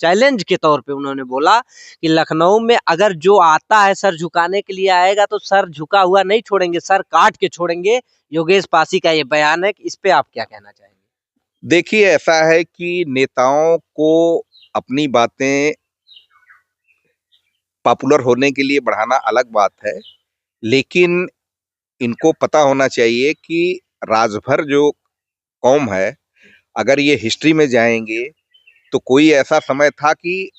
Challenge के तौर पे उन्होंने बोला कि लखनऊ में अगर जो आता है सर झुकाने के लिए आएगा तो सर झुका हुआ नहीं छोड़ेंगे, सर काट के छोड़ेंगे। योगेश पासी का ये बयान है, इस पे आप क्या कहना चाहेंगे? देखिए, ऐसा है कि नेताओं को अपनी बातें पॉपुलर होने के लिए बढ़ाना अलग बात है, लेकिन इनको पता होना चाहिए कि राजभर जो कौम है, अगर ये हिस्ट्री में जाएंगे तो कोई ऐसा समय था कि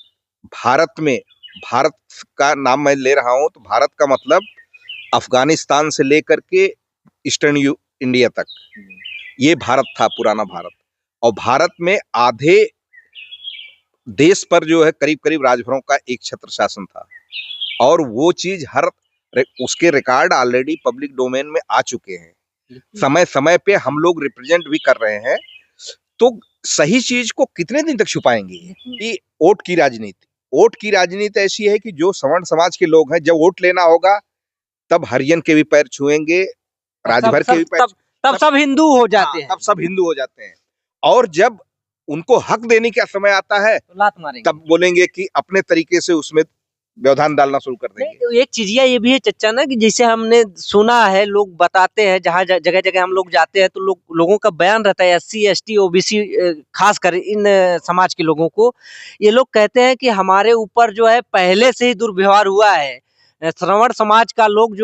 भारत में, भारत का नाम मैं ले रहा हूं तो भारत का मतलब अफगानिस्तान से लेकर के ईस्टर्न इंडिया तक, ये भारत था, पुराना भारत। और भारत में आधे देश पर जो है करीब करीब राजभरों का एक छत्र शासन था, और वो चीज उसके रिकॉर्ड ऑलरेडी पब्लिक डोमेन में आ चुके हैं। समय समय पे हम लोग रिप्रेजेंट भी कर रहे हैं, तो सही चीज को कितने दिन तक छुपाएंगे? कि वोट की राजनीति, वोट की राजनीति ऐसी है कि जो सवर्ण समाज के लोग हैं, जब वोट लेना होगा तब हरिजन के भी पैर छुएंगे, राजभर के भी पैर, तब सब हिंदू हो जाते हैं, तब सब हिंदू हो जाते हैं। और जब उनको हक देने का समय आता है तो लात मारेंगे, तब बोलेंगे कि अपने तरीके से उसमें व्यवधान डालना शुरू कर देंगे। तो एक चीजिया ये भी है चच्चा ना, कि जैसे हमने सुना है, लोग बताते हैं, जहाँ जगह जगह हम लोग जाते हैं तो लोगों का बयान रहता है, SC ST OBC खासकर इन समाज के लोगों को, ये लोग कहते हैं कि हमारे ऊपर जो है पहले से ही दुर्व्यवहार हुआ है। श्रवण समाज का लोग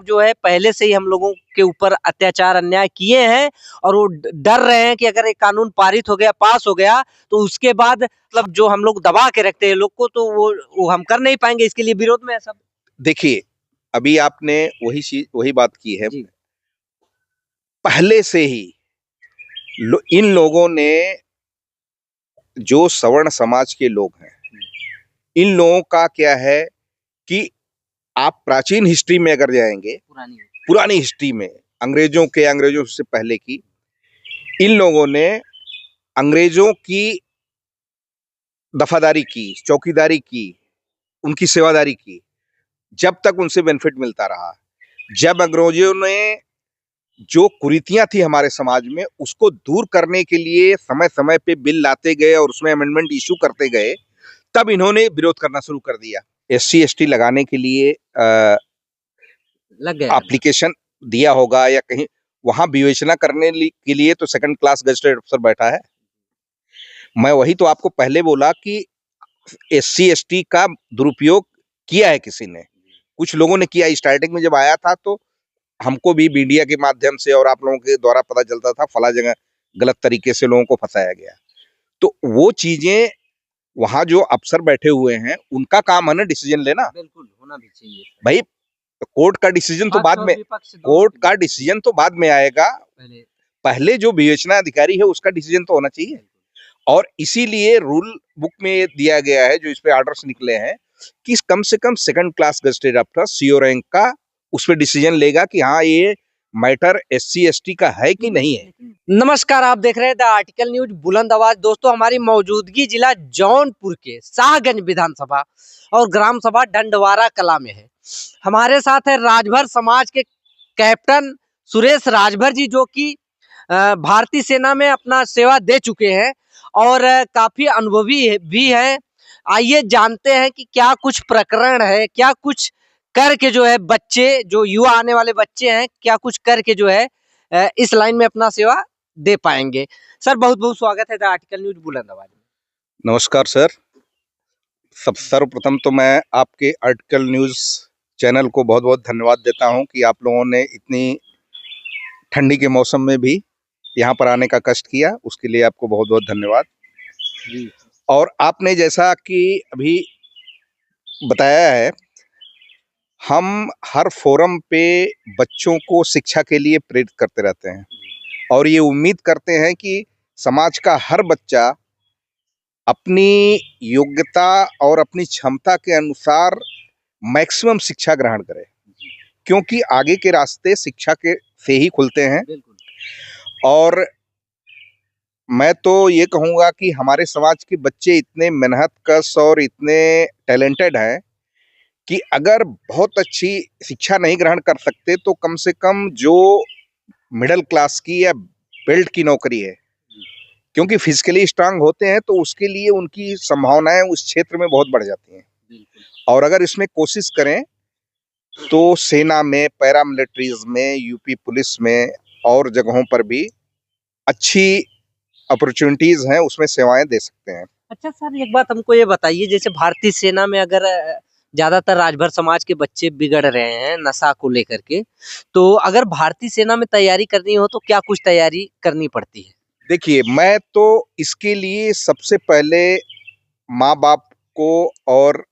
जो है पहले से ही हम लोगों के ऊपर अत्याचार अन्याय किए हैं, और वो डर रहे हैं कि अगर एक कानून पारित हो गया, पास हो गया, तो उसके बाद मतलब जो हम लोग दबा के रखते हैं लोग को, तो वो हम कर नहीं पाएंगे, इसके लिए विरोध में है सब। देखिए, अभी आपने वही बात की है। पहले से ही इन लोगों ने, जो सवर्ण समाज के लोग हैं, इन लोगों का क्या है कि आप प्राचीन हिस्ट्री में अगर जाएंगे, पुरानी हिस्ट्री में, अंग्रेजों से पहले की, इन लोगों ने अंग्रेजों की दफादारी की, चौकीदारी की, उनकी सेवादारी की, जब तक उनसे बेनिफिट मिलता रहा। जब अंग्रेजों ने जो कुरीतियां थी हमारे समाज में, उसको दूर करने के लिए समय समय पे बिल लाते गए और उसमें अमेंडमेंट इशू करते गए, तब इन्होंने विरोध करना शुरू कर दिया। SC ST लगाने के लिए एप्लीकेशन दिया होगा या कहीं वहां विवेचना करने के लिए तो सेकंड क्लास गजेटेड अफसर बैठा है। मैं वही तो आपको पहले बोला कि SC ST का दुरुपयोग किया है किसी ने, कुछ लोगों ने किया। स्टार्टिंग में जब आया था तो हमको भी मीडिया के माध्यम से और आप लोगों के द्वारा पता चलता था फला जगह गलत तरीके से लोगों को फंसाया गया। तो वो चीजें वहां जो अफसर बैठे हुए हैं, उनका काम है ना डिसीजन लेना। बिल्कुल होना भी चाहिए भाई, कोर्ट का डिसीजन तो बाद में, कोर्ट का डिसीजन तो बाद में आएगा, पहले जो विवेचना अधिकारी है उसका डिसीजन तो होना चाहिए। और इसीलिए रूल बुक में दिया गया है, जो इस पे ऑर्डर्स निकले हैं, कि कम से कम सेकंड क्लास गजेटेड अफसर CO रैंक का उस पर डिसीजन लेगा कि हाँ ये मैटर SC ST का है कि नहीं है। नमस्कार, आप देख रहे हैं द आर्टिकल न्यूज बुलंद आवाज। दोस्तों, हमारी मौजूदगी जिला जौनपुर के शाहगंज विधानसभा और ग्राम सभा डंडवारा कला में है। हमारे साथ है राजभर समाज के कैप्टन सुरेश राजभर जी, जो कि भारतीय सेना में अपना सेवा दे चुके हैं और काफी अनुभवी भी हैं। आइए जानते हैं कि क्या कुछ प्रकरण है, क्या कुछ करके जो है बच्चे, जो युवा आने वाले बच्चे हैं, क्या कुछ करके जो है इस लाइन में अपना सेवा दे पाएंगे। सर, बहुत बहुत स्वागत है द आर्टिकल न्यूज बुलंद आवाज में। नमस्कार सर। सर्वप्रथम तो मैं आपके आर्टिकल न्यूज चैनल को बहुत बहुत धन्यवाद देता हूं कि आप लोगों ने इतनी ठंडी के मौसम में भी यहाँ पर आने का कष्ट किया, उसके लिए आपको बहुत बहुत धन्यवाद। और आपने जैसा कि अभी बताया है, हम हर फोरम पे बच्चों को शिक्षा के लिए प्रेरित करते रहते हैं और ये उम्मीद करते हैं कि समाज का हर बच्चा अपनी योग्यता और अपनी क्षमता के अनुसार मैक्सिमम शिक्षा ग्रहण करे, क्योंकि आगे के रास्ते शिक्षा के से ही खुलते हैं। और मैं तो ये कहूँगा कि हमारे समाज के बच्चे इतने मेहनत कश और इतने टैलेंटेड हैं कि अगर बहुत अच्छी शिक्षा नहीं ग्रहण कर सकते तो कम से कम जो मिडिल क्लास की या बेल्ट की नौकरी है, क्योंकि फिजिकली स्ट्रांग होते हैं तो उसके लिए उनकी संभावनाएं उस क्षेत्र में बहुत बढ़ जाती हैं। और अगर इसमें कोशिश करें तो सेना में, पैरामिलिट्रीज में, यूपी पुलिस में और जगहों पर भी अच्छी अपॉर्चुनिटीज हैं, उसमें सेवाएं दे सकते हैं। अच्छा सर, एक बात हमको ये बताइए, जैसे भारतीय सेना में अगर ज्यादातर राजभर समाज के बच्चे बिगड़ रहे हैं नशा को लेकर के, तो अगर भारतीय सेना में तैयारी करनी हो तो क्या कुछ तैयारी करनी पड़ती है? देखिए, मैं तो इसके लिए सबसे पहले माँ बाप को और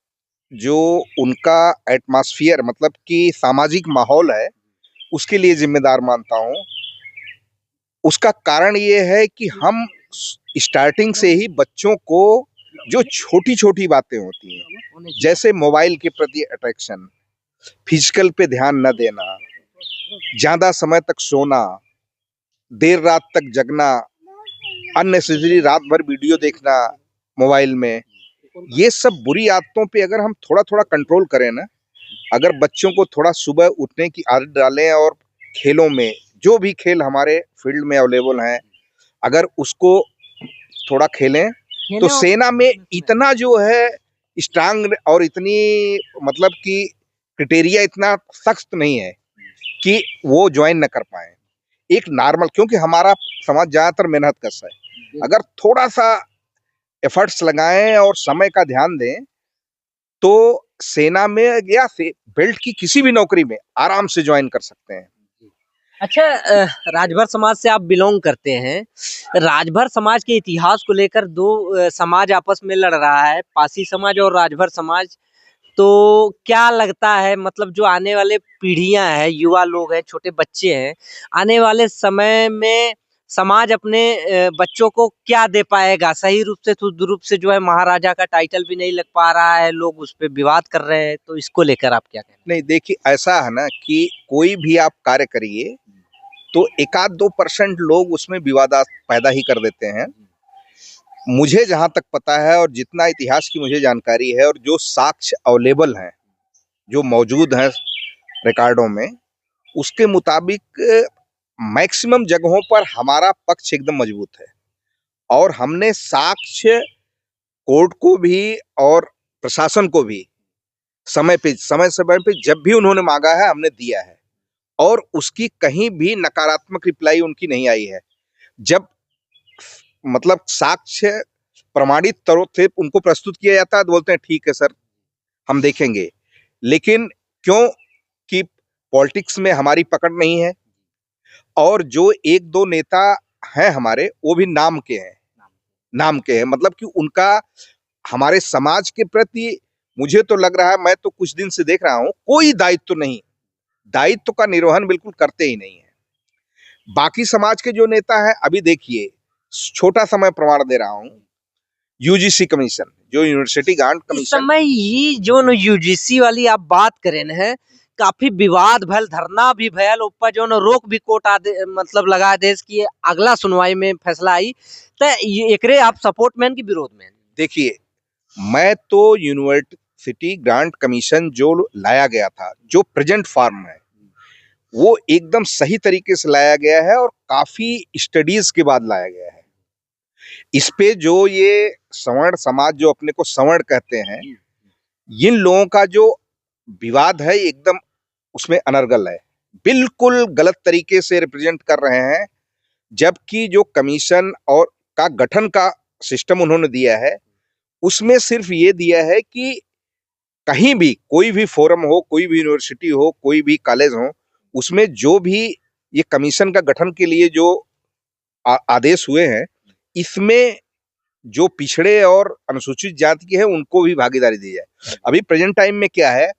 जो उनका एटमॉस्फेयर मतलब कि सामाजिक माहौल है उसके लिए जिम्मेदार मानता हूँ। उसका कारण ये है कि हम स्टार्टिंग से ही बच्चों को जो छोटी छोटी बातें होती हैं, जैसे मोबाइल के प्रति अट्रैक्शन, फिजिकल पे ध्यान न देना, ज्यादा समय तक सोना, देर रात तक जगना, अननेसेसरी रात भर वीडियो देखना मोबाइल में, ये सब बुरी आदतों पे अगर हम थोड़ा थोड़ा कंट्रोल करें ना, अगर बच्चों को थोड़ा सुबह उठने की आदत डालें और खेलों में जो भी खेल हमारे फील्ड में अवेलेबल हैं अगर उसको थोड़ा खेलें तो सेना में इतना जो है स्ट्रांग और इतनी मतलब कि क्राइटेरिया इतना सख्त नहीं है कि वो ज्वाइन न कर पाए। एक नॉर्मल, क्योंकि हमारा समाज ज्यादातर मेहनत कश है, अगर थोड़ा सा एफर्ट्स लगाएं और समय का ध्यान दें तो सेना में या बेल्ट की किसी भी नौकरी में आराम से ज्वाइन कर सकते हैं। अच्छा, राजभर समाज से आप बिलोंग करते हैं। राजभर समाज के इतिहास को लेकर दो समाज आपस में लड़ रहा है, पासी समाज और राजभर समाज। तो क्या लगता है, मतलब जो आने वाले पीढ़ियां हैं, युवा लोग हैं, छोटे बच्चे हैं, आने वाले समय में समाज अपने बच्चों को क्या दे पाएगा? सही रूप से शुद्ध रूप से जो है महाराजा का टाइटल भी नहीं लग पा रहा है, लोग उस पर विवाद कर रहे हैं, तो इसको लेकर आप क्या कहना? नहीं, देखिए ऐसा है ना कि कोई भी आप कार्य करिए तो 1-2% लोग उसमें विवाद पैदा ही कर देते हैं। मुझे जहां तक पता है और जितना इतिहास की मुझे जानकारी है और जो साक्ष्य अवेलेबल हैं, जो मौजूद हैं रिकॉर्डों में, उसके मुताबिक मैक्सिमम जगहों पर हमारा पक्ष एकदम मजबूत है और हमने साक्ष्य कोर्ट को भी और प्रशासन को भी समय पे जब भी उन्होंने मांगा है हमने दिया है और उसकी कहीं भी नकारात्मक रिप्लाई उनकी नहीं आई है। जब मतलब साक्ष्य प्रमाणित तौर से उनको प्रस्तुत किया जाता है तो बोलते हैं ठीक है सर, हम देखेंगे। लेकिन क्यों कि पॉलिटिक्स में हमारी पकड़ नहीं है और जो एक दो नेता हैं हमारे वो भी नाम के हैं, मतलब कि उनका हमारे समाज के प्रति मुझे तो लग रहा है, मैं तो कुछ दिन से देख रहा हूं, कोई दायित्व नहीं, दायित्व का निर्वहन बिल्कुल करते ही नहीं है। बाकी समाज के जो नेता हैं, अभी देखिए छोटा सा मैं प्रमाण दे रहा हूं, यूजीसी कमीशन जो यूनिवर्सिटी ग्रांट इस कमीशन, समय ये जो न यूजीसी वाली आप बात करें न है, काफी विवाद भयल, धरना भी भयल, ऊपर जो न रोक भी कोर्ट मतलब लगा देश की अगला सुनवाई में फैसला आई, तो एकरे आप सपोर्ट में की विरोध में? देखिए, मैं तो यूनिवर्सिटी ग्रांट कमीशन जो लाया गया था, जो प्रेजेंट फॉर्म है, वो एकदम सही तरीके से लाया गया है और काफी स्टडीज के बाद लाया गया है। इस पे जो ये सवर्ण समाज जो अपने को सवर्ण कहते हैं, इन लोगों का जो विवाद है एकदम उसमें अनर्गल है, बिल्कुल गलत तरीके से रिप्रेजेंट कर रहे हैं। जबकि जो कमीशन और का गठन का सिस्टम उन्होंने दिया है उसमें सिर्फ ये दिया है कि कहीं भी कोई भी फोरम हो, कोई भी यूनिवर्सिटी हो, कोई भी कॉलेज हो, उसमें जो भी ये कमीशन का गठन के लिए जो आदेश हुए हैं, इसमें जो पिछड़े और अनुसूचित जाति के हैं उनको भी भागीदारी दी जाए। अभी प्रेजेंट टाइम में क्या है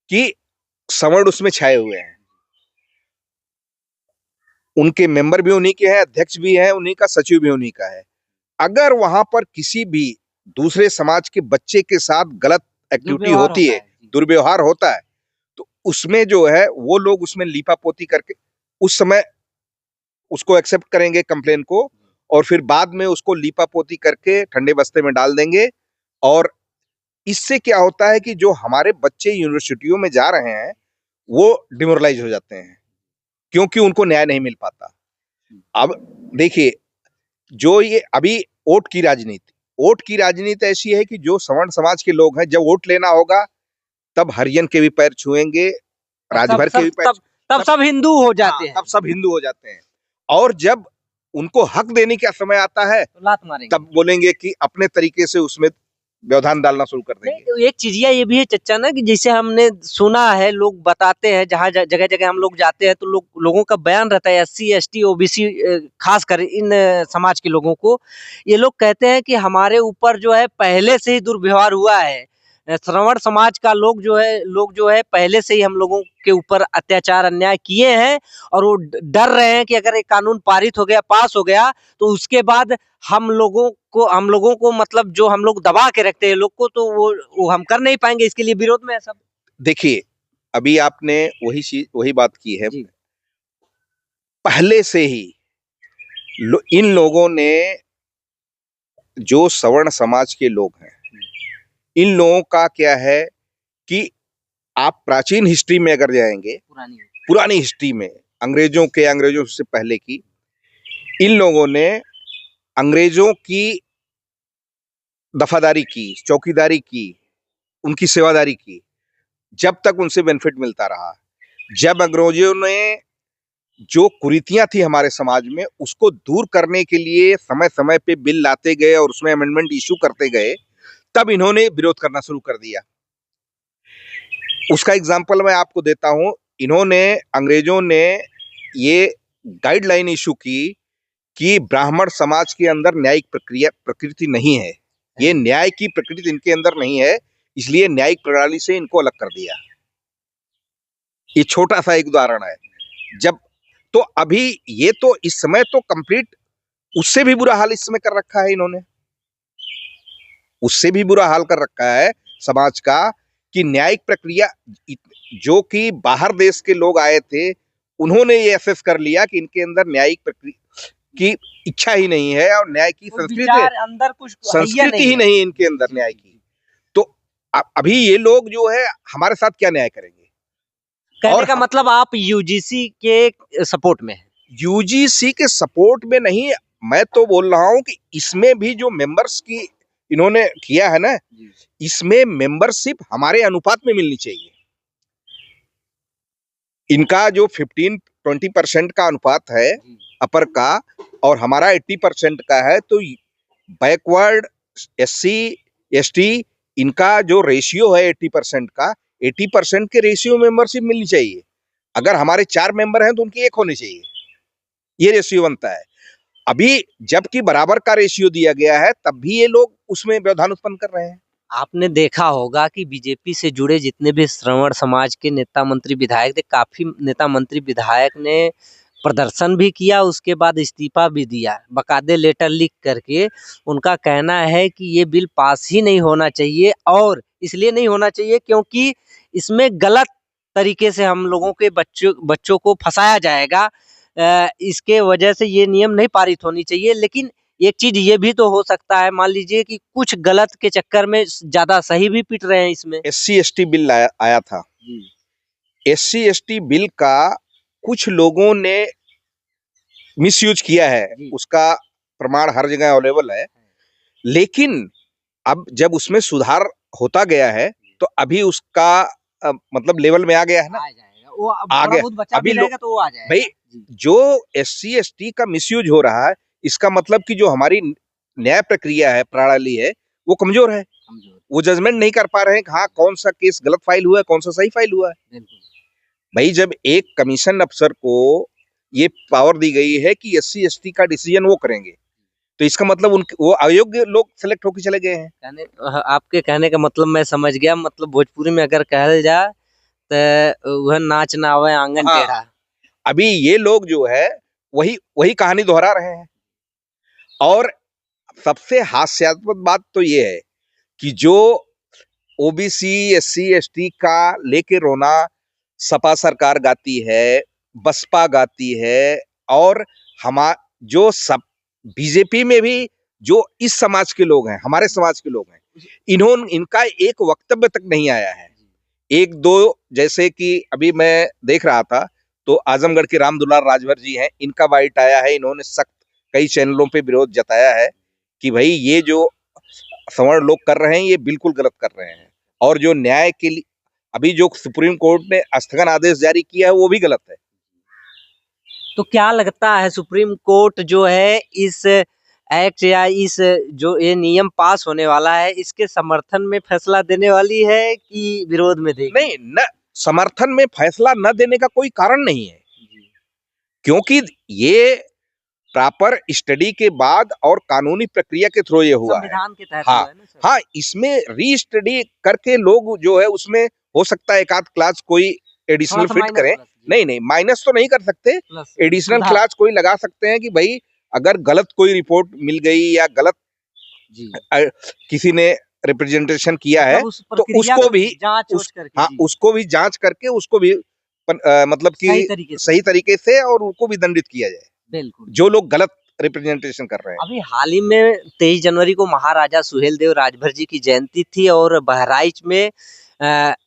कि सवर्ण उसमें छाए हुए हैं, उनके मेंबर भी उन्हीं के हैं, अध्यक्ष भी हैं उन्हीं का, सचिव भी उन्हीं का है। अगर वहां पर किसी भी दूसरे समाज के बच्चे के साथ गलत एक्टिविटी होती है, दुर्व्यवहार होता है, तो उसमें जो है वो लोग उसमें लीपापोती करके उस समय उसको एक्सेप्ट करेंगे कंप्लेन को और फिर बाद में उसको लीपापोती करके ठंडे बस्ते में डाल देंगे। और इससे क्या होता है कि जो हमारे बच्चे यूनिवर्सिटियों में जा रहे हैं वो डिमोरलाइज हो जाते हैं क्योंकि उनको न्याय नहीं मिल पाता। अब देखिए, जो ये अभी वोट की राजनीति ऐसी है कि जो सवर्ण समाज के लोग हैं, जब वोट लेना होगा तब हरिजन के भी पैर छुएंगे, राजभर के भी पैर, तब सब हिंदू हो जाते हैं, तब सब हिंदू हो जाते हैं। और जब उनको हक देने का समय आता है तो लात मारेंगे, तब बोलेंगे कि अपने तरीके से उसमें व्यवधान डालना शुरू कर देंगे। तो एक चीज ये भी है चच्चा ना, कि जैसे हमने सुना है, लोग बताते हैं, जहाँ जगह जगह हम लोग जाते हैं तो लोगों का बयान रहता है, SC ST OBC खास कर इन समाज के लोगों को, ये लोग कहते हैं कि हमारे ऊपर जो है पहले से ही दुर्व्यवहार हुआ है, श्रवण समाज का लोग जो है पहले से ही हम लोगों के ऊपर अत्याचार अन्याय किए हैं, और वो डर रहे हैं कि अगर एक कानून पारित हो गया, पास हो गया, तो उसके बाद हम लोगों को मतलब जो हम लोग दबा के रखते हैं लोग को, तो वो हम कर नहीं पाएंगे, इसके लिए विरोध में है सब। देखिए, अभी आपने वही बात की है। जी। पहले से ही इन लोगों ने, जो सवर्ण समाज के लोग हैं, इन लोगों का क्या है कि आप प्राचीन हिस्ट्री में अगर जाएंगे, पुरानी हिस्ट्री में, अंग्रेजों से पहले की, इन लोगों ने अंग्रेजों की दफादारी की, चौकीदारी की, उनकी सेवादारी की, जब तक उनसे बेनिफिट मिलता रहा। जब अंग्रेजों ने जो कुरीतियां थी हमारे समाज में, उसको दूर करने के लिए समय समय पे बिल लाते गए और उसमें अमेंडमेंट इशू करते गए, तब इन्होंने विरोध करना शुरू कर दिया। उसका एग्जाम्पल मैं आपको देता हूं। अंग्रेजों ने ये गाइडलाइन इशू की कि ब्राह्मण समाज के अंदर न्यायिक प्रकृति नहीं है, ये न्याय की प्रकृति इनके अंदर नहीं है, इसलिए न्यायिक प्रणाली से इनको अलग कर दिया। ये छोटा सा एक उदाहरण है। जब तो अभी ये तो इस समय तो कंप्लीट उससे भी बुरा हाल इस समय कर रखा है इन्होंने, उससे भी बुरा हाल कर रखा है समाज का, कि न्यायिक प्रक्रिया, जो कि बाहर देश के लोग आए थे, उन्होंने ये असेस कर लिया कि इनके अंदर न्यायिक प्रक्रिया की इच्छा ही नहीं है, और न्याय की संस्कृति ही नहीं इनके अंदर न्याय की। तो अभी ये लोग जो है हमारे साथ क्या न्याय करेंगे? कहने का मतलब आप UGC के सपोर्ट में हैं? UGC के सपोर्ट में नहीं, मैं तो बोल रहा हूं कि इसमें भी जो मेंबर्स की इन्होंने किया है ना, इसमें मेंबरशिप हमारे अनुपात में मिलनी चाहिए। इनका जो 15-20% का अनुपात है अपर का, और हमारा 80% का है, तो बैकवर्ड SC ST इनका जो रेशियो है 80% का, 80% के रेशियो मेंबरशिप मिलनी चाहिए। अगर हमारे 4 मेंबर हैं तो उनकी 1 होनी चाहिए, ये रेशियो बनता है। अभी जबकि बराबर का रेशियो दिया गया है, तब भी ये लोग उसमें व्यवधान उत्पन्न कर रहे हैं। आपने देखा होगा कि बीजेपी से जुड़े जितने भी श्रवण समाज के नेता मंत्री विधायक थे, काफी नेता मंत्री विधायक ने प्रदर्शन भी किया, उसके बाद इस्तीफा भी दिया, बकायदे लेटर लिख करके। उनका कहना है कि ये बिल पास ही नहीं होना चाहिए, और इसलिए नहीं होना चाहिए क्योंकि इसमें गलत तरीके से हम लोगों के बच्चों को फंसाया जाएगा, इसके वजह से ये नियम नहीं पारित होनी चाहिए। लेकिन एक चीज ये भी तो हो सकता है, मान लीजिए कि कुछ गलत के चक्कर में ज्यादा सही भी पिट रहे हैं इसमें। SC ST बिल आया था, SC ST बिल का कुछ लोगों ने मिसयूज किया है, उसका प्रमाण हर जगह अवेलेबल है। लेकिन अब जब उसमें सुधार होता गया है, तो अभी उसका मतलब लेवल में आ गया है ना, वो आगे अभी लोग तो वो आ जाएगा। भाई, जो SC ST का मिसयूज हो रहा है, इसका मतलब कि जो हमारी न्याय प्रक्रिया है, प्रणाली है, वो कमजोर है। वो जजमेंट नहीं कर पा रहे हैं कि हाँ कौन सा केस गलत फाइल हुआ है, कौन सा सही फाइल हुआ है। भाई, जब एक कमीशन अफसर को ये पावर दी गई है कि SC ST का डिसीजन वो करेंगे, तो इसका मतलब वो अयोग्य लोग सेलेक्ट होकर चले गए हैं। आपके कहने का मतलब मैं समझ गया, मतलब भोजपुरी में अगर कहल जाए तो वह नाच ना आवे आंगन टेढ़ा। अभी ये लोग जो है वही कहानी दोहरा रहे हैं। और सबसे हास्यास्पद बात तो ये है कि जो OBC SC ST का लेके रोना सपा सरकार गाती है, बसपा गाती है, और जो सब बीजेपी में भी जो इस समाज के लोग हैं, हमारे समाज के लोग हैं, इनका एक वक्तव्य तक नहीं आया है। 1-2 जैसे कि अभी मैं देख रहा था, तो आजमगढ़ के रामदुलार राजभर जी हैं, इनका बाइट आया है, इन्होंने सख्त कई चैनलों पे विरोध जताया है कि भाई ये जो सवर्ण लोग कर रहे हैं ये बिल्कुल गलत कर रहे हैं, और जो न्याय के लिए अभी जो सुप्रीम कोर्ट ने स्थगन आदेश जारी किया है वो भी गलत है। तो क्या लगता है सुप्रीम कोर्ट जो है इस एक्ट या इस जो ये नियम पास होने वाला है इसके समर्थन में फैसला देने वाली है कि विरोध में देगी? नहीं, न समर्थन में फैसला न देने का कोई कारण नहीं है, क्योंकि ये प्रॉपर स्टडी के बाद और कानूनी प्रक्रिया के थ्रू ये हुआ है। संविधान के तहत हाँ, हुआ है ना सर? हाँ, इसमें री स्टडी करके लोग जो है उसमें हो सकता है एक आध क्लास कोई एडिशनल थोड़ा सा फिट माइनस करें। प्लस जी। नहीं नहीं, माइनस तो नहीं कर सकते, प्लस एडिशनल सुधार। क्लास कोई लगा सकते हैं कि भाई अगर गलत कोई रिपोर्ट मिल गई या गलत जी। किसी ने रिप्रेजेंटेशन किया है मतलब उस तो प्रक्रिया उसको को भी जांच ओच करके हाँ, जी, उसको भी जांच करके उसको भी मतलब सही कि तरीके से। सही तरीके से और उनको भी दंडित किया जाए बिल्कुल। जो लोग गलत रिप्रेजेंटेशन कर रहे हैं। अभी हाल ही में 23 जनवरी को महाराजा सुहेलदेव राजभर जी की जयंती थी और बहराइच में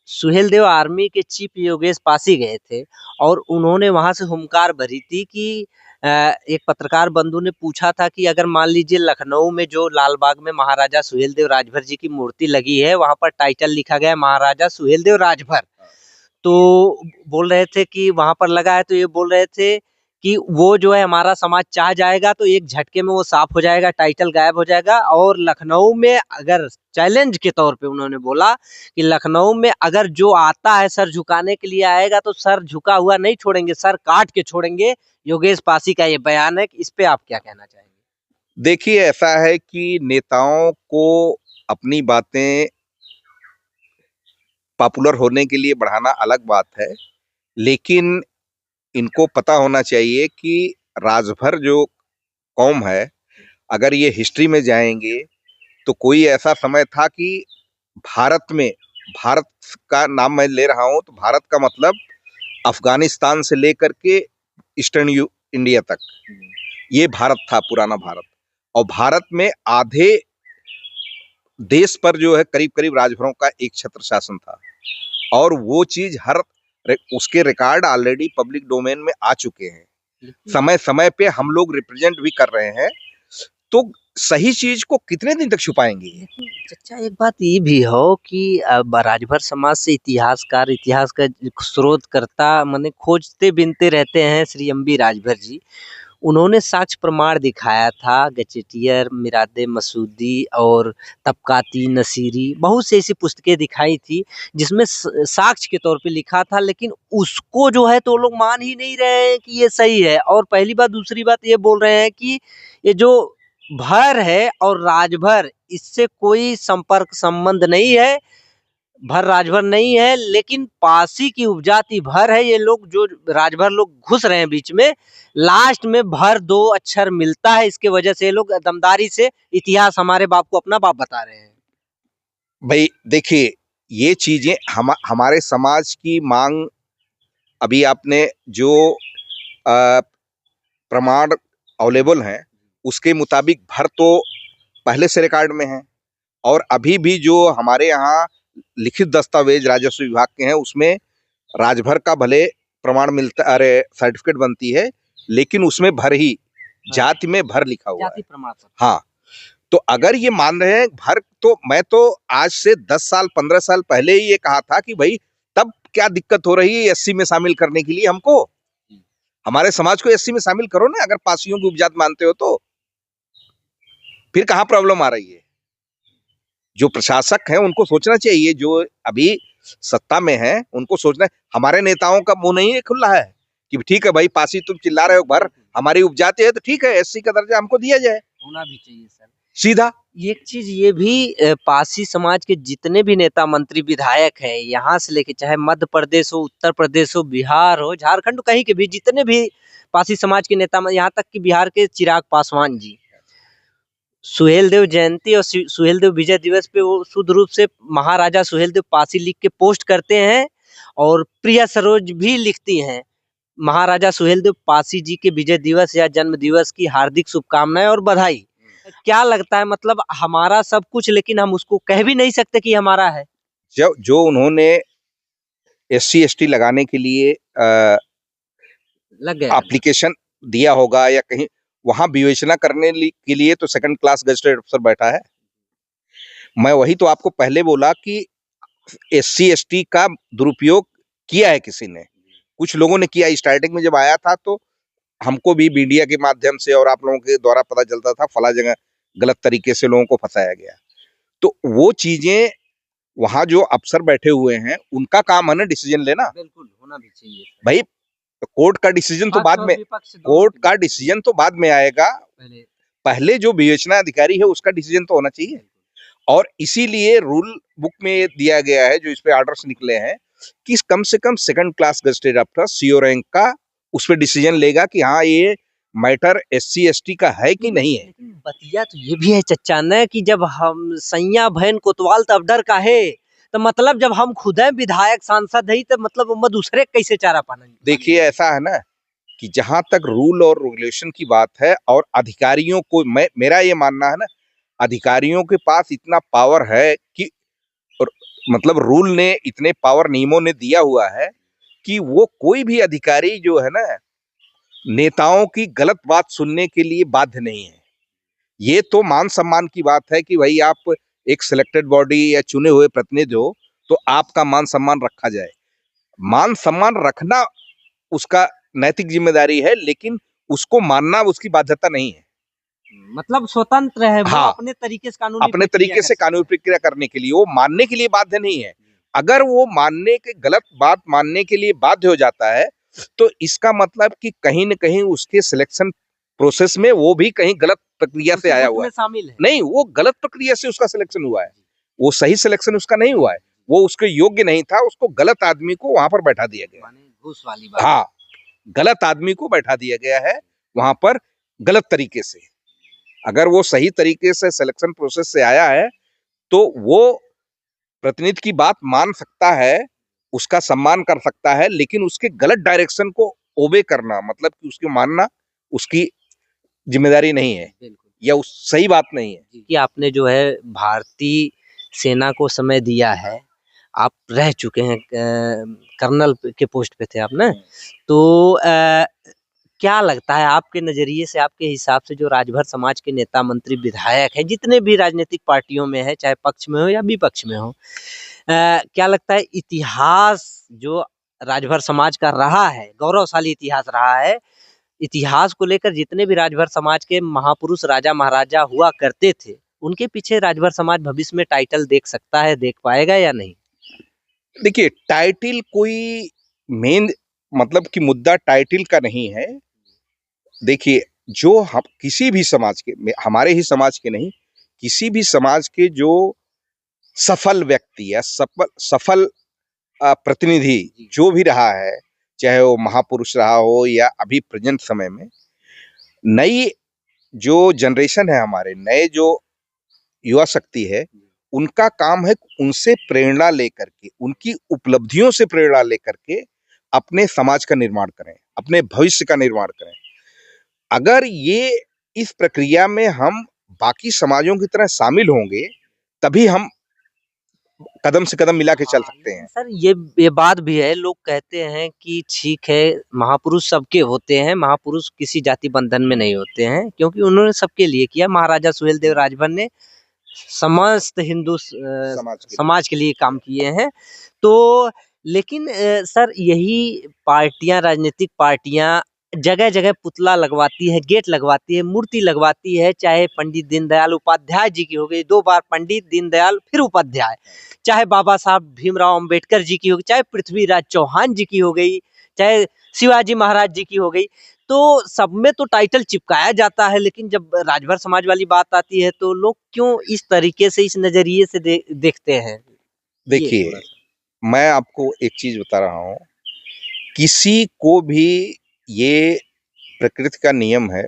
सुहेलदेव आर्मी के चीफ योगेश पासी गए थे और उन्होंने वहां से हुंकार भरी थी कि एक पत्रकार बंधु ने पूछा था कि अगर मान लीजिए लखनऊ में जो लाल बाग में महाराजा सुहेलदेव राजभर जी की मूर्ति लगी है वहां पर टाइटल लिखा गया है महाराजा सुहेलदेव राजभर, तो बोल रहे थे कि वहां पर लगा है, तो ये बोल रहे थे कि वो जो है हमारा समाज चाह जाएगा तो एक झटके में वो साफ हो जाएगा, टाइटल गायब हो जाएगा। और लखनऊ में अगर चैलेंज के तौर पे उन्होंने बोला कि लखनऊ में अगर जो आता है सर झुकाने के लिए आएगा तो सर झुका हुआ नहीं छोड़ेंगे, सर काट के छोड़ेंगे। योगेश पासी का ये बयान है, इस पे आप क्या कहना चाहेंगे? देखिए, ऐसा है कि नेताओं को अपनी बातें पॉपुलर होने के लिए बढ़ाना अलग बात है, लेकिन इनको पता होना चाहिए कि राजभर जो कौम है, अगर ये हिस्ट्री में जाएंगे तो कोई ऐसा समय था कि भारत में, भारत का नाम मैं ले रहा हूं तो भारत का मतलब अफगानिस्तान से लेकर के ईस्टर्न इंडिया तक ये भारत था, पुराना भारत। और भारत में आधे देश पर जो है करीब करीब राजभरों का एक छत्र शासन था, और वो चीज उसके रिकॉर्ड ऑलरेडी पब्लिक डोमेन में आ चुके हैं। समय समय पे हम लोग रिप्रेजेंट भी कर रहे हैं, तो सही चीज को कितने दिन तक छुपाएंगे? अच्छा, एक बात ये भी हो कि राजभर समाज से इतिहासकार, इतिहास का स्रोतकर्ता माने खोजते बिनते रहते हैं श्री एम.बी. राजभर जी। उन्होंने साक्ष्य प्रमाण दिखाया था, गजेटियर, मिरादे मसूदी और तबकाती नसीरी, बहुत सी ऐसी पुस्तकें दिखाई थी जिसमें साक्ष्य के तौर पे लिखा था, लेकिन उसको जो है तो लोग मान ही नहीं रहे हैं कि ये सही है। और पहली बात, दूसरी बात ये बोल रहे हैं कि ये जो भर है और राजभर, इससे कोई संपर्क संबंध नहीं है, भर राजभर नहीं है, लेकिन पासी की उपजाति भर है। ये लोग जो राजभर लोग घुस रहे हैं बीच में, लास्ट में भर दो अक्षर मिलता है, इसके वजह से ये लोग दमदारी से इतिहास हमारे बाप को अपना बाप बता रहे हैं। भाई देखिए, ये चीजें हमारे समाज की मांग, अभी आपने जो प्रमाण अवेलेबल हैं उसके मुताबिक भर तो पहले से रिकॉर्ड में है, और अभी भी जो हमारे यहाँ लिखित दस्तावेज राजस्व विभाग के हैं उसमें राजभर का भले प्रमाण मिलता, अरे सर्टिफिकेट बनती है, लेकिन उसमें भर ही, जाति में भर लिखा हुआ है। प्रमाण। हाँ, तो अगर ये मान रहे हैं भर, तो मैं तो आज से 10 साल 15 साल पहले ही ये कहा था कि भाई तब क्या दिक्कत हो रही है एससी में शामिल करने के लिए, हमको हमारे समाज को एससी में शामिल करो ना, अगर पासियों की उपजात मानते हो तो फिर कहाँ प्रॉब्लम आ रही है? जो प्रशासक हैं उनको सोचना चाहिए, जो अभी सत्ता में है उनको सोचना है। हमारे नेताओं का मुंह नहीं खुला है कि ठीक है भाई पासी तुम चिल्ला रहे हो भर हमारी उपजाति है तो ठीक है एससी का दर्जा हमको दिया जाए, होना भी चाहिए सर सीधा। एक चीज ये भी, पासी समाज के जितने भी नेता मंत्री विधायक हैं, यहाँ से लेके चाहे मध्य प्रदेश हो, उत्तर प्रदेश हो, बिहार हो, झारखंड, कहीं के भी जितने भी पासी समाज के नेता, यहाँ तक कि बिहार के चिराग पासवान जी, सुहेलदेव जयंती और सुहेलदेव विजय दिवस पे वो शुद्ध रूप से महाराजा सुहेलदेव पासी लिख के पोस्ट करते हैं, और प्रिया सरोज भी लिखती हैं महाराजा सुहेलदेव पासी जी के विजय दिवस या जन्म दिवस की हार्दिक शुभकामनाएं और बधाई। क्या लगता है, मतलब हमारा सब कुछ, लेकिन हम उसको कह भी नहीं सकते कि हमारा है। जो उन्होंने एससी एसटी लगाने के लिए लग गया एप्लीकेशन दिया होगा या कहीं, वहां विवेचना के लिए तो सेकंड क्लास गजेटेड अफसर बैठा है। मैं वही तो आपको पहले बोला कि SC ST का दुरुपयोग किया है किसी ने, कुछ लोगों ने किया। स्टार्टिंग में जब आया था तो हमको भी मीडिया के माध्यम से और आप लोगों के द्वारा पता चलता था फला जगह गलत तरीके से लोगों को फंसाया गया। तो वो चीजें वहां जो अफसर बैठे हुए हैं उनका काम है ना डिसीजन लेना। बिल्कुल होना भी चाहिए भाई कोर्ट का डिसीजन तो पक्ष बाद और में, विपक्ष दोनों कोर्ट के का बीच में। डिसीजन तो बाद में आएगा, पहले पहले जो विवेचना अधिकारी है उसका डिसीजन तो होना चाहिए। और इसीलिए रूल बुक में ये दिया गया है, जो इस पे ऑर्डर्स निकले हैं, कि कम से कम सेकंड क्लास गजेटेड अफसर CO रैंक का उस पर डिसीजन लेगा कि हाँ ये मैटर SC ST का है कि नहीं है। लेकिन बतिया तो ये भी है चच्चा न कि जब हम सैया बहन कोतवाल तब डर का है, तो मतलब जब हम खुद हैं विधायक सांसद है तो मतलब उम्मा दूसरे कैसे चारा पाना। देखिए ऐसा है ना कि जहां तक रूल और रेगुलेशन की बात है और अधिकारियों को, मेरा ये मानना है ना, अधिकारियों के पास इतना पावर है कि मतलब रूल ने इतने पावर नियमों ने दिया हुआ है कि वो कोई भी अधिकारी जो है ना नेताओं की गलत बात सुनने के लिए बाध्य नहीं है। ये तो मान सम्मान की बात है कि भाई आप एक सिलेक्टेड बॉडी या चुने हुए प्रतिनिधि हो तो आपका मान सम्मान रखा जाए। मान सम्मान रखना उसका नैतिक जिम्मेदारी है, लेकिन उसको मानना उसकी बाध्यता नहीं है। मतलब स्वतंत्र है वो हाँ, अपने तरीके से कानूनी अपने प्रक्रिया तरीके से कर सकता कानूनी है। प्रक्रिया करने के लिए वो मानने के लिए बाध्य नहीं है। अगर वो मानने के गलत बात मानने के लिए बाध्य हो जाता है तो इसका मतलब कि कहीं न कहीं उसके सिलेक्शन प्रोसेस में वो भी कहीं गलत प्रक्रिया से उसी आया गुट हुआ में है। शामिल है। नहीं, वो गलत प्रक्रिया से उसका सिलेक्शन हुआ है। वो सही सिलेक्शन उसका नहीं हुआ है। वो उसके योग्य नहीं था, उसको गलत आदमी को वहां पर बैठा दिया गया। माने घूस वाली बात। हाँ, गलत आदमी को बैठा दिया गया है वहां पर गलत तरीके से। अगर वो सही तरीके से सिलेक्शन प्रोसेस से आया है तो वो प्रतिनिधि की बात मान सकता है, उसका सम्मान कर सकता है, लेकिन उसके गलत डायरेक्शन को ओबे करना, मतलब कि उसको मानना उसकी जिम्मेदारी नहीं है या उस सही बात नहीं है। कि आपने जो है भारतीय सेना को समय दिया है, आप रह चुके हैं, कर्नल के पोस्ट पे थे आप ना, तो क्या लगता है आपके नजरिए से, आपके हिसाब से जो राजभर समाज के नेता मंत्री विधायक हैं जितने भी राजनीतिक पार्टियों में है, चाहे पक्ष में हो या विपक्ष में हो, क्या लगता है इतिहास जो राजभर समाज का रहा है, गौरवशाली इतिहास रहा है, इतिहास को लेकर जितने भी राजभर समाज के महापुरुष राजा महाराजा हुआ करते थे, उनके पीछे राजभर समाज भविष्य में टाइटल देख सकता है, देख पाएगा या नहीं? देखिए टाइटिल कोई मेन मतलब कि मुद्दा टाइटिल का नहीं है। देखिए जो हम किसी भी समाज के, हमारे ही समाज के नहीं, किसी भी समाज के जो सफल व्यक्ति या सफल सफल प्रतिनिधि जो भी रहा है, चाहे वो महापुरुष रहा हो या अभी प्रेजेंट समय में, नई जो जनरेशन है, हमारे नए जो युवा शक्ति है, उनका काम है उनसे प्रेरणा लेकर के, उनकी उपलब्धियों से प्रेरणा लेकर के अपने समाज का निर्माण करें, अपने भविष्य का निर्माण करें। अगर ये इस प्रक्रिया में हम बाकी समाजों की तरह शामिल होंगे तभी हम कदम से कदम मिला के चल सकते हैं। सर ये बात भी है, लोग कहते हैं कि ठीक है महापुरुष सबके होते हैं, महापुरुष किसी जाति बंधन में नहीं होते हैं, क्योंकि उन्होंने सबके लिए किया। महाराजा सुहेलदेव राजभर ने समस्त हिंदू समाज के लिए काम किए हैं। तो लेकिन सर यही पार्टियां, राजनीतिक पार्टियां जगह जगह पुतला लगवाती है, गेट लगवाती है, मूर्ति लगवाती है, चाहे पंडित दीनदयाल उपाध्याय जी की हो गई, 2 बार पंडित दीनदयाल फिर उपाध्याय, चाहे बाबा साहब भीमराव अंबेडकर जी की हो गई, चाहे पृथ्वीराज चौहान जी की हो गई, चाहे शिवाजी महाराज जी की हो गई, तो सब में तो टाइटल चिपकाया जाता है, लेकिन जब राजभर समाज वाली बात आती है तो लोग क्यों इस तरीके से, इस नजरिए से देखते हैं? देखिए मैं आपको एक चीज बता रहा हूँ, किसी को भी ये प्रकृति का नियम है।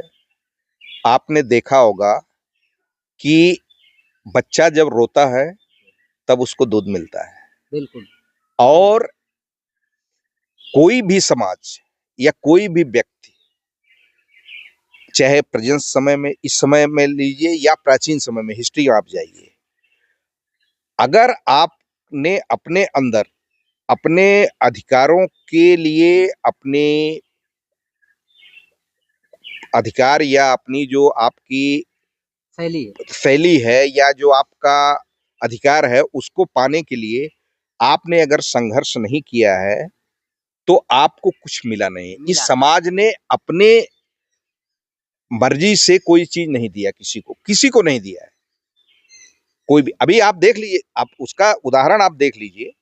आपने देखा होगा कि बच्चा जब रोता है तब उसको दूध मिलता है। बिल्कुल। और कोई भी समाज या कोई भी व्यक्ति, चाहे प्रेजेंट समय में, इस समय में लीजिए या प्राचीन समय में, हिस्ट्री में आप जाइए, अगर आपने अपने अंदर अपने अधिकारों के लिए, अपने अधिकार या अपनी जो आपकी शैली है या जो आपका अधिकार है उसको पाने के लिए आपने अगर संघर्ष नहीं किया है तो आपको कुछ मिला नहीं। इस समाज ने अपने मर्जी से कोई चीज नहीं दिया, किसी को नहीं दिया है कोई भी। अभी आप देख लीजिए, आप उसका उदाहरण आप देख लीजिए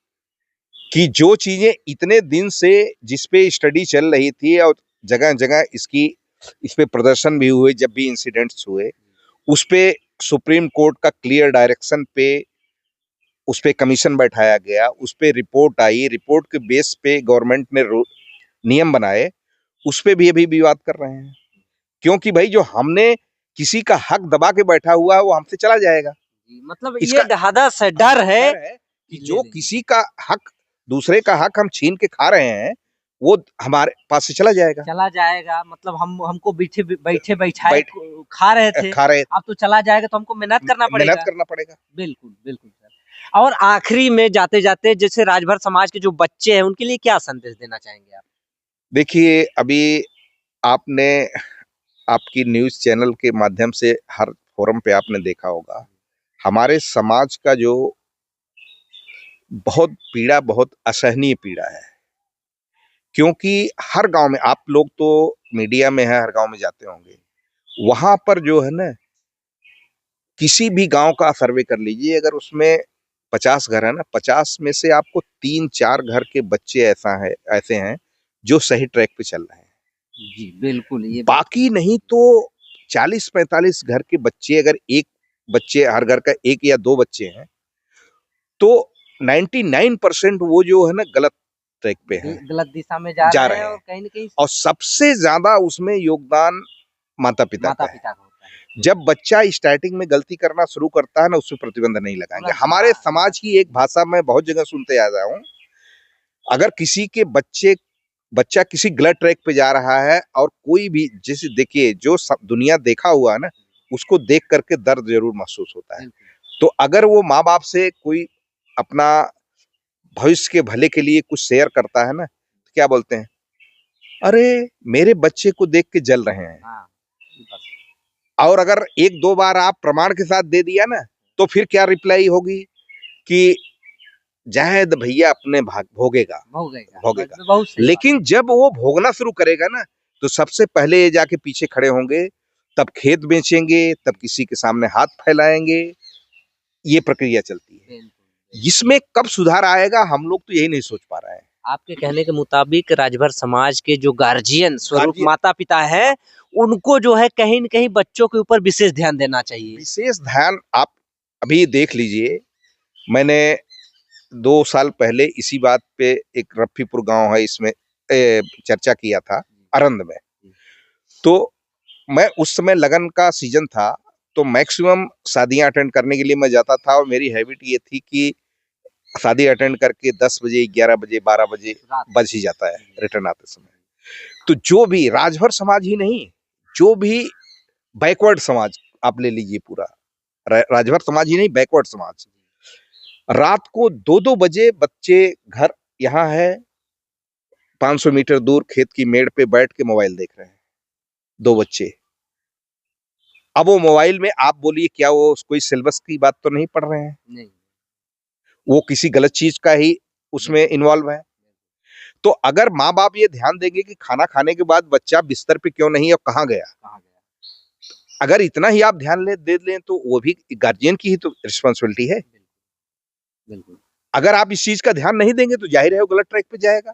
कि जो चीजें इतने दिन से जिस पे स्टडी चल रही थी और जगह जगह इस पे प्रदर्शन भी हुए, जब भी इंसिडेंट्स हुए उस पे सुप्रीम कोर्ट का क्लियर डायरेक्शन पे उस पे कमीशन बैठाया गया, उस पे रिपोर्ट आई, रिपोर्ट के बेस पे गवर्नमेंट ने नियम बनाए, उस पे भी अभी विवाद कर रहे हैं। क्योंकि भाई जो हमने किसी का हक दबा के बैठा हुआ है वो हमसे चला जाएगा। मतलब ये हदस है, डर है कि जो किसी का हक, दूसरे का हक हम छीन के खा रहे हैं वो हमारे पास से चला जाएगा। मतलब हमको बैठाए खा रहे थे, अब तो चला जाएगा तो हमको मेहनत करना पड़ेगा। बिल्कुल बिल्कुल सर। और आखिरी में जाते जाते जैसे राजभर समाज के जो बच्चे हैं उनके लिए क्या संदेश देना चाहेंगे आप? देखिए, अभी आपने आपकी न्यूज चैनल के माध्यम से हर फोरम पे आपने देखा होगा, हमारे समाज का जो बहुत असहनीय पीड़ा है। क्योंकि हर गांव में, आप लोग तो मीडिया में है, हर गांव में जाते होंगे, वहां पर जो है ना, किसी भी गांव का सर्वे कर लीजिए, अगर उसमें 50 घर है ना, 50 में से आपको 3-4 घर के बच्चे ऐसे हैं जो सही ट्रैक पे चल रहे हैं। जी बिल्कुल। ये बाकी नहीं तो 40-45 घर के बच्चे, अगर हर घर का 1 या 2 बच्चे हैं तो 99% वो जो है ना गलत ट्रैक पे है, गलत दिशा में जा रहे हैं और कहीं न कहीं, और सबसे ज्यादा उसमें योगदान माता पिता का होता है। जब बच्चा स्टार्टिंग में गलती करना शुरू करता है ना, उसमें प्रतिबंध नहीं लगाएंगे। हमारे समाज की एक भाषा में बहुत जगह सुनते आ रहा हूँ, अगर किसी के बच्चा किसी गलत ट्रैक पे जा रहा है और कोई भी, जैसे देखिए जो दुनिया देखा हुआ है ना, उसको देख करके दर्द जरूर महसूस होता है। तो अगर वो माँ बाप से कोई अपना भविष्य के भले के लिए कुछ शेयर करता है ना, तो क्या बोलते हैं, अरे मेरे बच्चे को देख के जल रहे हैं। और अगर 1-2 बार आप प्रमाण के साथ दे दिया ना, तो फिर क्या रिप्लाई होगी कि जायद भैया अपने भोगेगा। लेकिन जब वो भोगना शुरू करेगा ना, तो सबसे पहले जाके पीछे खड़े होंगे, तब खेत बेचेंगे, तब किसी के सामने हाथ फैलाएंगे। ये प्रक्रिया चलती है। इसमें कब सुधार आएगा, हम लोग तो यही नहीं सोच पा रहे हैं। आपके कहने के मुताबिक राजभर समाज के जो गार्जियन स्वरूप माता पिता है, उनको जो है कहीं न कहीं बच्चों के ऊपर विशेष ध्यान देना चाहिए। विशेष ध्यान आप अभी देख लीजिए, मैंने 2 साल पहले इसी बात पे, एक रफीपुर गांव है, इसमें चर्चा किया था, अरंद में। तो मैं उस समय लगन का सीजन था, तो मैक्सिमम शादियां अटेंड करने के लिए मैं जाता था, और मेरी हैबिट ये थी कि शादी अटेंड करके 10 बजे, 11 बजे, 12 बजे बज ही जाता है रिटर्न आते समय। तो जो भी राजभर समाज ही नहीं, जो भी बैकवर्ड समाज आप ले लीजिए, पूरा राजभर समाज ही नहीं, बैकवर्ड समाज, रात को 2-2 बजे बच्चे घर यहाँ है 500 मीटर दूर खेत की मेड़ पे बैठ के मोबाइल देख रहे हैं, 2 बच्चे। अब वो मोबाइल में आप बोलिए क्या वो कोई सिलेबस की बात तो नहीं पढ़ रहे हैं? नहीं, वो किसी गलत चीज का ही उसमें इन्वॉल्व है। तो अगर माँ बाप ये ध्यान देंगे कि खाना खाने के बाद बच्चा बिस्तर पे क्यों नहीं और कहाँ गया, अगर इतना ही आप ध्यान दे लें, तो वो भी गार्जियन की ही तो रिस्पॉन्सिबिलिटी है। बिल्कुल। अगर आप इस चीज का ध्यान नहीं देंगे तो जाहिर है वो गलत ट्रैक पे जाएगा।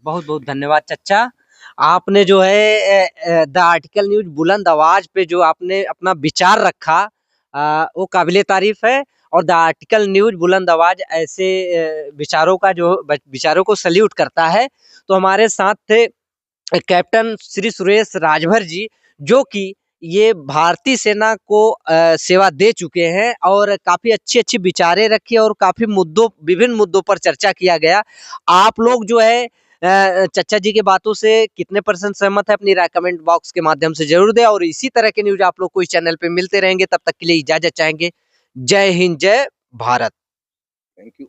बहुत बहुत धन्यवाद चच्चा, आपने जो है द आर्टिकल न्यूज बुलंद आवाज पे जो आपने अपना विचार रखा, वो काबिले तारीफ है। और द आर्टिकल न्यूज बुलंद आवाज ऐसे विचारों को सल्यूट करता है। तो हमारे साथ थे कैप्टन श्री सुरेश राजभर जी, जो कि ये भारतीय सेना को सेवा दे चुके हैं, और काफी अच्छी विचारें रखी और काफी विभिन्न मुद्दों पर चर्चा किया गया। आप लोग जो है चच्चा जी के बातों से कितने % सहमत है, अपनी राय कमेंट बॉक्स के माध्यम से जरूर दें। और इसी तरह के न्यूज आप लोग को इस चैनल पे मिलते रहेंगे। तब तक के लिए इजाजत चाहेंगे। जय हिंद, जय भारत। Thank you.